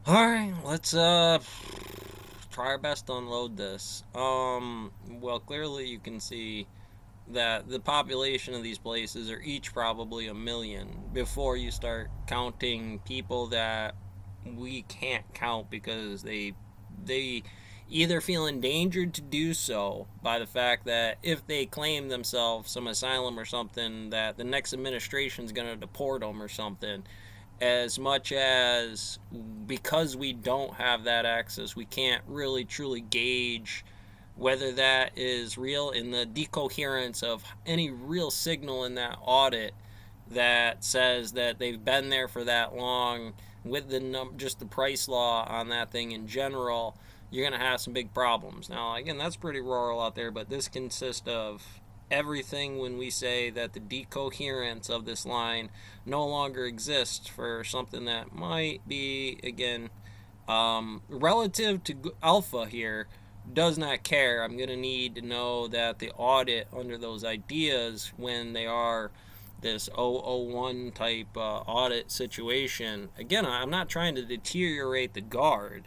Alright, let's try our best to unload this. Well, clearly you can see that the population of these places are each probably 1 million before you start counting people that we can't count because they either feel endangered to do so by the fact that if they claim themselves some asylum or something, that the next administration is going to deport them or something, as much as because we don't have that access, we can't really truly gauge whether that is real in the decoherence of any real signal in that audit that says that they've been there for that long with just the price law on that thing in general. You're going to have some big problems. Now, again, that's pretty rural out there, but this consists of everything when we say that the decoherence of this line no longer exists for something that might be, again, relative to alpha here, does not care. I'm going to need to know that the audit under those ideas, when they are this 001 type audit situation, again, I'm not trying to deteriorate the guard,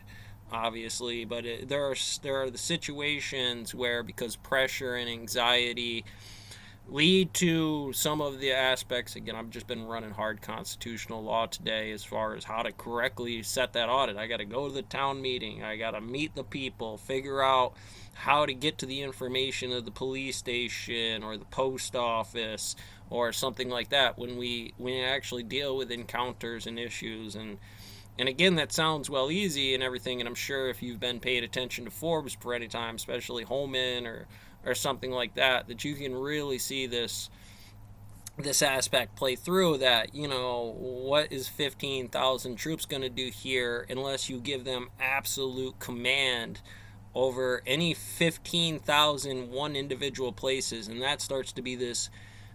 obviously, but there are the situations where, because pressure and anxiety lead to some of the aspects. Again, I've just been running hard constitutional law today as far as how to correctly set that audit. I got to go to the town meeting, I got to meet the people, figure out how to get to the information of the police station or the post office or something like that when we actually deal with encounters and issues. And again, that sounds well easy and everything, and I'm sure if you've been paying attention to Forbes for any time, especially Holman or something like that, that you can really see this aspect play through. That, what is 15,000 troops going to do here unless you give them absolute command over any 15,000 one individual places, and that starts to be this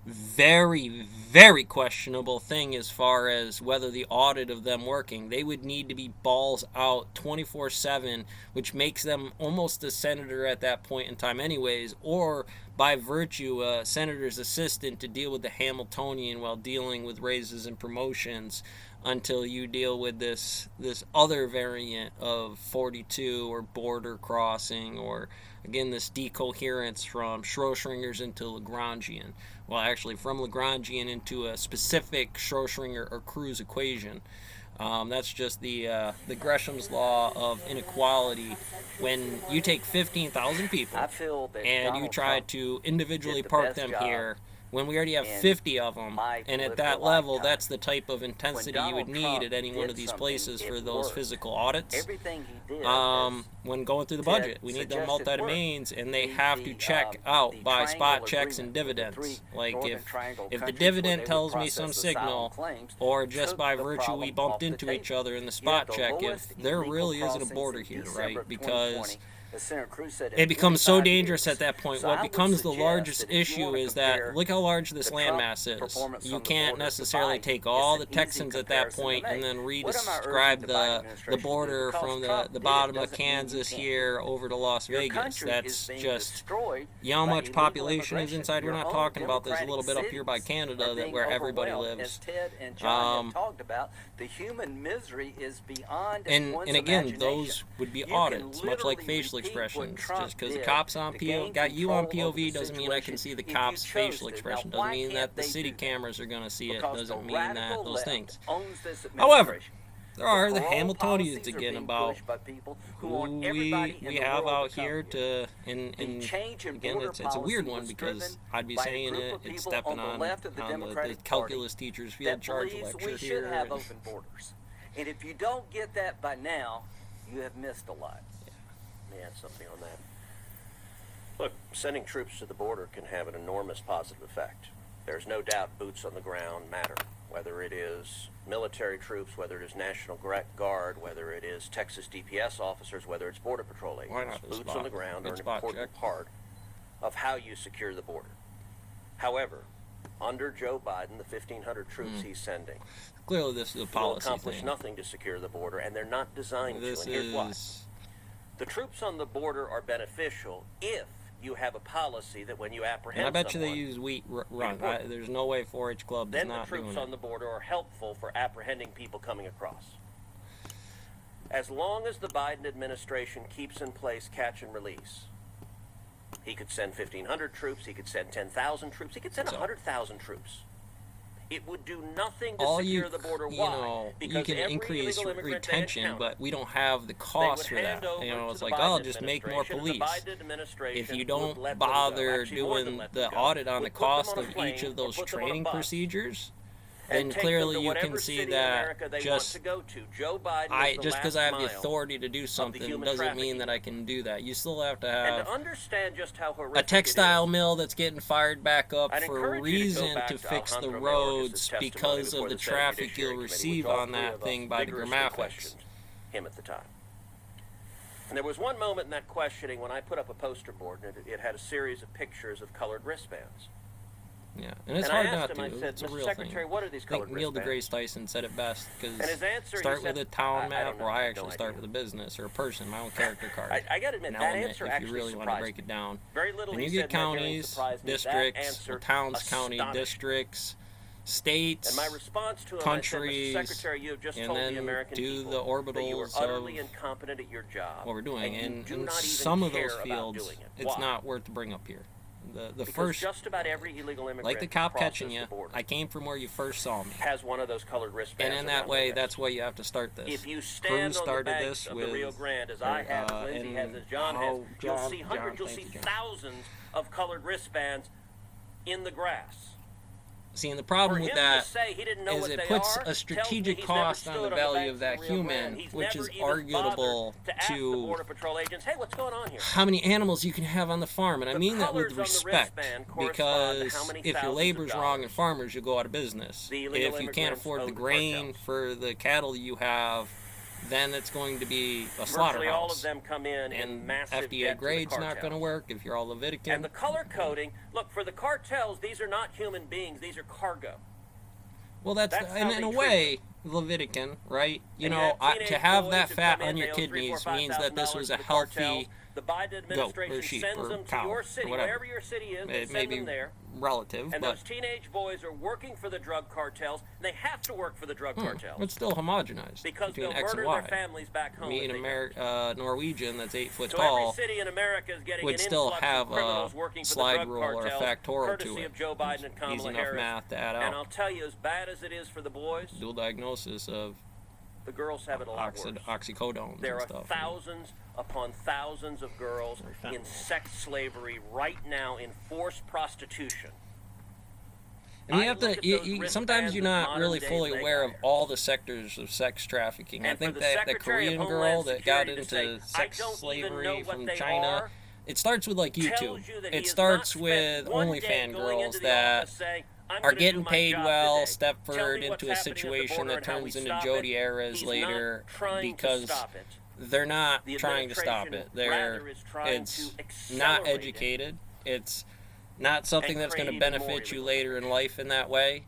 very, very questionable thing as far as whether the audit of them working. They would need to be balls out 24/7, which makes them almost a senator at that point in time, anyways, or by virtue, a senator's assistant to deal with the Hamiltonian while dealing with raises and promotions until you deal with this other variant of 42 or border crossing, or again this decoherence from Schrodinger's into Lagrangian. Well, actually, from Lagrangian into a specific Schrodinger or Cruz equation. That's just the Gresham's law of inequality. When you take 15,000 people I feel that and you Donald try Trump to did individually the park best them job here, when we already have in 50 of them, my and at political that level, lifetime. that's the type of When intensity you would Donald need Trump at any one of did these something, places for it those worked. physical audits. Everything he did, as When going through the Ted budget, we need them suggested, worked. multi-domains, and they The have to the check um, out the by triangle spot checks and agreement with the three dividends. Like Northern Triangle if the countries where dividend they would tells me some process asylum signal, claims or just took by the virtue we problem bumped off the into each table. other in the You had spot the check, if lowest there illegal really isn't a crossings border in here, December right? of Because 2020, as Senator Cruz said, in it becomes so 45 dangerous at years. that point. So What I would becomes the suggest largest that if you issue want to is that compare look how large this the Trump landmass is. performance You on the can't border to necessarily Biden, take it's all an the easy Texans at that comparison to point and make. then What am I urging re-describe the Biden the administration to do? border Because from Trump the did it bottom of doesn't mean you Kansas can't do here it. over to Las Your Vegas. country is That's being just, destroyed how by much illegal population is immigration. inside. We're Your not own talking about this a little democratic bit up here by cities are Canada, being where everybody overwhelmed. As lives. Ted and John have Um, talked about, the human misery is beyond one's and again, imagination. those would be You can audits, much like literally facial repeat what expressions. Trump Just because the did cops on to PO gain got you on control over the POV doesn't mean I can situation see the if you cops' chose facial to. Now, expression. Doesn't why mean that can't the they city do that? cameras are going to see it. Because the Doesn't mean that radical those left things. owns this However, administration. there The are the parole Hamiltonians policies are again being about pushed by people who who want everybody in we the have world out to come here here. to The change in again, border it's a weird policy one was because driven I'd be by a saying group it, of it's people stepping on the left of the on the Democratic Party calculus teacher's field that charge believes lecture we should here. have open borders. And if you don't get that by now, you have missed a lot. Let me add something on that. Look, sending troops to the border can have an enormous positive effect. There's no doubt boots on the ground matter, whether it is military troops, whether it is National Guard, whether it is Texas DPS officers, whether it's Border Patrol Why agents. not the Boots spot? on the ground are Good an spot important check. part of how you secure the border. However, under Joe Biden, the 1,500 troops he's sending Clearly, this is a will policy accomplish thing. nothing to secure the border, and they're not designed to. This And here's why. is The troops on the border are beneficial if you have a policy that when you apprehend And I bet someone, you they use wheat run. Important. There's no way 4-H Club is then the not troops doing on it. the border are helpful for apprehending people coming across. as long as the Biden administration keeps in place catch and release, he could send 1,500 troops, he could send 10,000 troops, he could send 100,000 troops. It would do nothing to secure the border. Why? Because you can every increase illegal immigrant retention, but we don't have the cost for that. It's like, oh, just make more police. If you don't bother doing the audit on the cost of each of those training procedures, then clearly you can see that just because I have the authority to do something doesn't mean that I can do that. You still have to have a textile mill that's getting fired back up for a reason to fix the roads because of the traffic you'll receive on that thing by the graphics. Him at the time. And there was one moment in that questioning when I put up a poster board and it had a series of pictures of colored wristbands. Yeah, and it's hard not to. I said, it's a real Secretary, thing. what are these colored Neil wristbands? deGrasse Tyson said it best, because start with a town map, or I actually start with a business or a person, my own character card. I got to admit, that answer if actually you really want to break it down. Very little and you get counties, districts, towns, county, districts, states, and my response to him, countries, I said, Secretary, you have just and told then the American do people the orbitals that you are utterly incompetent at your job. What we're doing, and in some of those fields, it's not worth to bring up here. The first, just about every illegal immigrant, like the cop catching you, I came from where you first saw me. Has one of those colored wristbands. And in that way, that's why you have to start this. If you stand on the banks of the Rio Grande, as I have, as Lindsay has, as John has, you'll see hundreds, you'll see thousands of colored wristbands in the grass. See, and the problem with that is it puts a strategic cost on the value of that human, which is arguable to how many animals you can have on the farm. And I mean that with respect, because if your labor's wrong and farmers, you'll go out of business. If you can't afford the grain for the cattle you have, then it's going to be a slaughterhouse. All of them come in massive FDA grade's not going to work if you're all Levitican. And the color coding, look, for the cartels, these are not human beings, these are cargo. Well, that's in a way, Levitican, right? To have that fat on your kidneys means that this was a healthy goat or sheep or cow or whatever. Your city is, it may be relative, and those teenage boys are working for the drug cartels, and they have to work for the drug cartels. It's still homogenized because between they'll X murder and Y. their families back home. Me, an Norwegian that's 8 foot so tall, every city in America is getting would still have a slide rule or a factorial to it. Of Joe Biden and Kamala Easy enough Harris. math to add out. And I'll tell you, as bad as it is for the boys, dual diagnosis of the girls have it a lot worse. Oxycodones there and stuff. There are thousands upon thousands of girls in sex slavery right now, in forced prostitution. And you have to. Sometimes you're not really fully aware of all the sectors of sex trafficking. I think that the Korean girl that got into sex slavery from China, it starts with like YouTube. It starts with OnlyFans girls that are getting paid well, step forward into a situation that turns into Jodi Arias later because they're not trying to stop it. It's not educated. It's not something that's going to benefit you later in life in that way.